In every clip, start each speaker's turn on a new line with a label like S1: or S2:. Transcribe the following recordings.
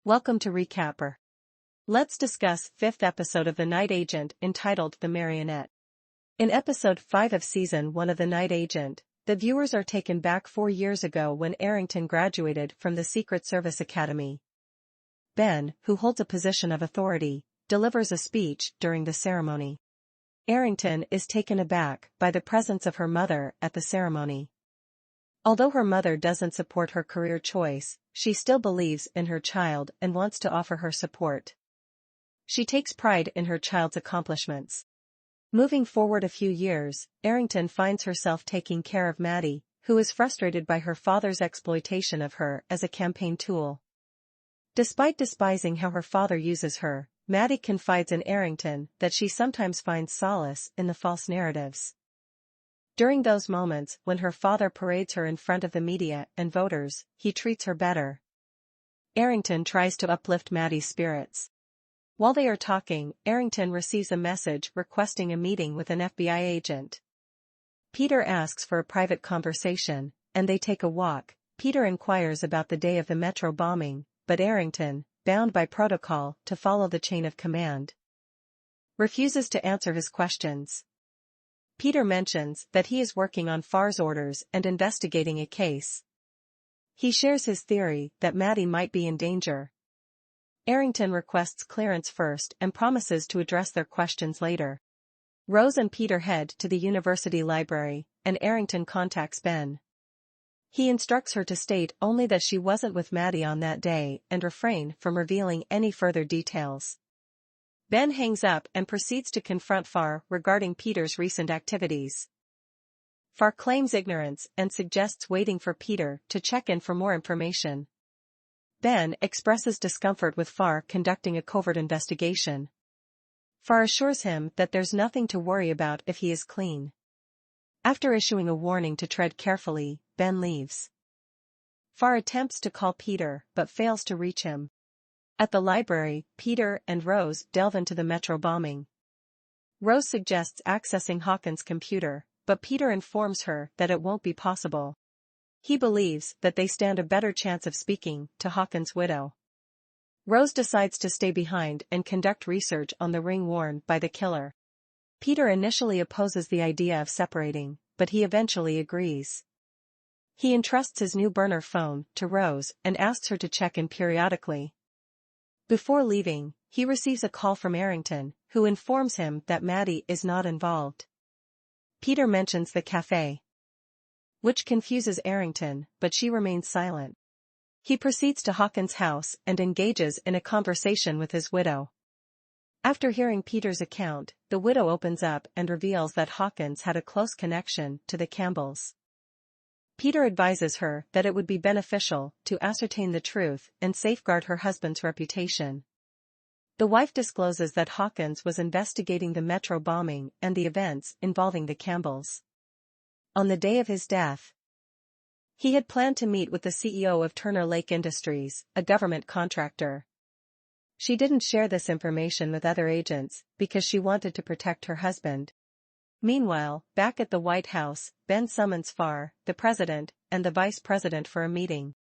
S1: Welcome to Recapper. Let's discuss 5th episode of The Night Agent entitled The Marionette. In episode 5 of season 1 of The Night Agent, the viewers are taken back 4 years ago when Arrington graduated from the Secret Service Academy. Ben, who holds a position of authority, delivers a speech during the ceremony. Arrington is taken aback by the presence of her mother at the ceremony. Although her mother doesn't support her career choice, she still believes in her child and wants to offer her support. She takes pride in her child's accomplishments. Moving forward a few years, Arrington finds herself taking care of Maddie, who is frustrated by her father's exploitation of her as a campaign tool. Despite despising how her father uses her, Maddie confides in Arrington that she sometimes finds solace in the false narratives. During those moments when her father parades her in front of the media and voters, he treats her better. Arrington tries to uplift Maddie's spirits. While they are talking, Arrington receives a message requesting a meeting with an FBI agent. Peter asks for a private conversation, and they take a walk. Peter inquires about the day of the metro bombing, but Arrington, bound by protocol to follow the chain of command, refuses to answer his questions. Peter mentions that he is working on Farr's orders and investigating a case. He shares his theory that Maddie might be in danger. Arrington requests clearance first and promises to address their questions later. Rose and Peter head to the university library, and Arrington contacts Ben. He instructs her to state only that she wasn't with Maddie on that day and refrain from revealing any further details. Ben hangs up and proceeds to confront Farr regarding Peter's recent activities. Farr claims ignorance and suggests waiting for Peter to check in for more information. Ben expresses discomfort with Farr conducting a covert investigation. Farr assures him that there's nothing to worry about if he is clean. After issuing a warning to tread carefully, Ben leaves. Farr attempts to call Peter but fails to reach him. At the library, Peter and Rose delve into the metro bombing. Rose suggests accessing Hawkins' computer, but Peter informs her that it won't be possible. He believes that they stand a better chance of speaking to Hawkins' widow. Rose decides to stay behind and conduct research on the ring worn by the killer. Peter initially opposes the idea of separating, but he eventually agrees. He entrusts his new burner phone to Rose and asks her to check in periodically. Before leaving, he receives a call from Arrington, who informs him that Maddie is not involved. Peter mentions the cafe, which confuses Arrington, but she remains silent. He proceeds to Hawkins' house and engages in a conversation with his widow. After hearing Peter's account, the widow opens up and reveals that Hawkins had a close connection to the Campbells. Peter advises her that it would be beneficial to ascertain the truth and safeguard her husband's reputation. The wife discloses that Hawkins was investigating the metro bombing and the events involving the Campbells. On the day of his death, he had planned to meet with the CEO of Turner Lake Industries, a government contractor. She didn't share this information with other agents because she wanted to protect her husband. Meanwhile, back at the White House, Ben summons Farr, the president, and the vice president for a meeting.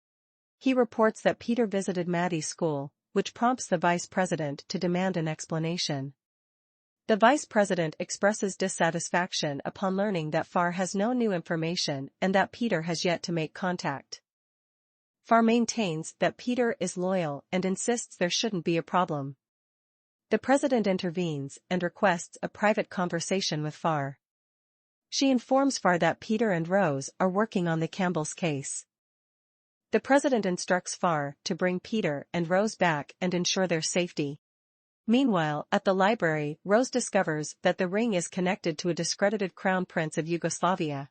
S1: He reports that Peter visited Maddie's school, which prompts the vice president to demand an explanation. The vice president expresses dissatisfaction upon learning that Farr has no new information and that Peter has yet to make contact. Farr maintains that Peter is loyal and insists there shouldn't be a problem. The president intervenes and requests a private conversation with Farr. She informs Farr that Peter and Rose are working on the Campbell's case. The president instructs Farr to bring Peter and Rose back and ensure their safety. Meanwhile, at the library, Rose discovers that the ring is connected to a discredited crown prince of Yugoslavia.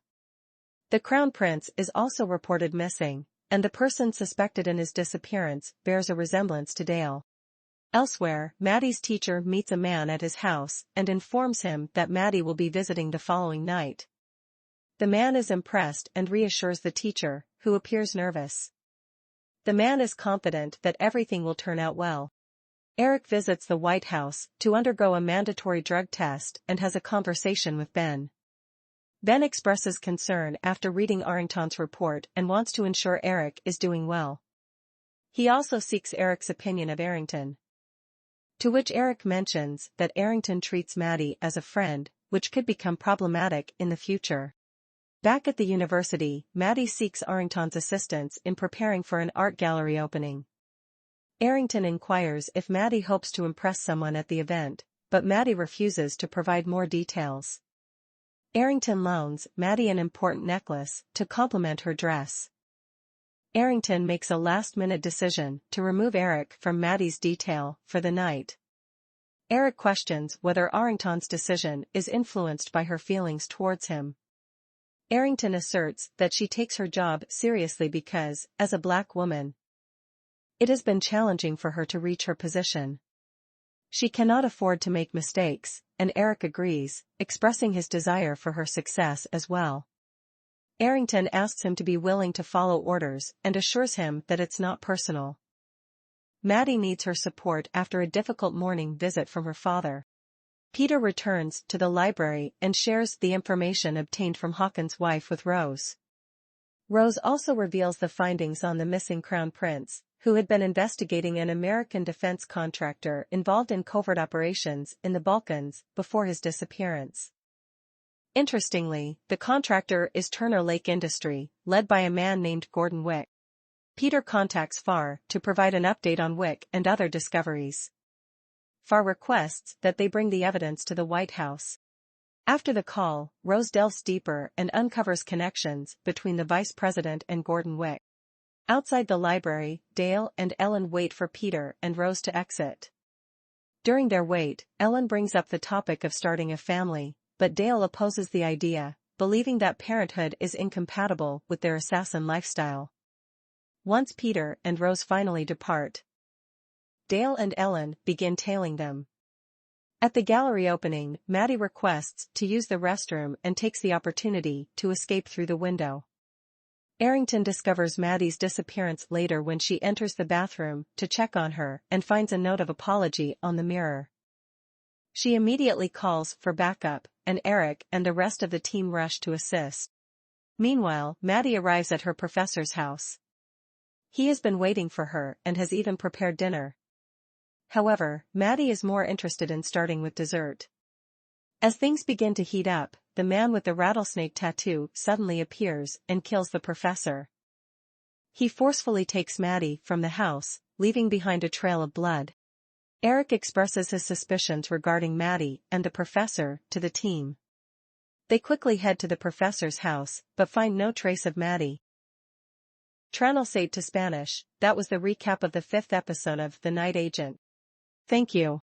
S1: The crown prince is also reported missing, and the person suspected in his disappearance bears a resemblance to Dale. Elsewhere, Maddie's teacher meets a man at his house and informs him that Maddie will be visiting the following night. The man is impressed and reassures the teacher, who appears nervous. The man is confident that everything will turn out well. Eric visits the White House to undergo a mandatory drug test and has a conversation with Ben. Ben expresses concern after reading Arrington's report and wants to ensure Eric is doing well. He also seeks Eric's opinion of Arrington. To which Eric mentions that Arrington treats Maddie as a friend, which could become problematic in the future. Back at the university, Maddie seeks Arrington's assistance in preparing for an art gallery opening. Arrington inquires if Maddie hopes to impress someone at the event, but Maddie refuses to provide more details. Arrington loans Maddie an important necklace to complement her dress. Arrington makes a last-minute decision to remove Eric from Maddie's detail for the night. Eric questions whether Arrington's decision is influenced by her feelings towards him. Arrington asserts that she takes her job seriously because, as a black woman, it has been challenging for her to reach her position. She cannot afford to make mistakes, and Eric agrees, expressing his desire for her success as well. Arrington asks him to be willing to follow orders and assures him that it's not personal. Maddie needs her support after a difficult morning visit from her father. Peter returns to the library and shares the information obtained from Hawkins' wife with Rose. Rose also reveals the findings on the missing crown prince, who had been investigating an American defense contractor involved in covert operations in the Balkans before his disappearance. Interestingly, the contractor is Turner Lake Industry, led by a man named Gordon Wick. Peter contacts Farr to provide an update on Wick and other discoveries. Farr requests that they bring the evidence to the White House. After the call, Rose delves deeper and uncovers connections between the vice president and Gordon Wick. Outside the library, Dale and Ellen wait for Peter and Rose to exit. During their wait, Ellen brings up the topic of starting a family, but Dale opposes the idea, believing that parenthood is incompatible with their assassin lifestyle. Once Peter and Rose finally depart, Dale and Ellen begin tailing them. At the gallery opening, Maddie requests to use the restroom and takes the opportunity to escape through the window. Arrington discovers Maddie's disappearance later when she enters the bathroom to check on her and finds a note of apology on the mirror. She immediately calls for backup, and Eric and the rest of the team rush to assist. Meanwhile, Maddie arrives at her professor's house. He has been waiting for her and has even prepared dinner. However, Maddie is more interested in starting with dessert. As things begin to heat up, the man with the rattlesnake tattoo suddenly appears and kills the professor. He forcefully takes Maddie from the house, leaving behind a trail of blood. Eric expresses his suspicions regarding Maddie and the professor to the team. They quickly head to the professor's house, but find no trace of Maddie. Translate to Spanish. That was the recap of the 5th episode of The Night Agent. Thank you.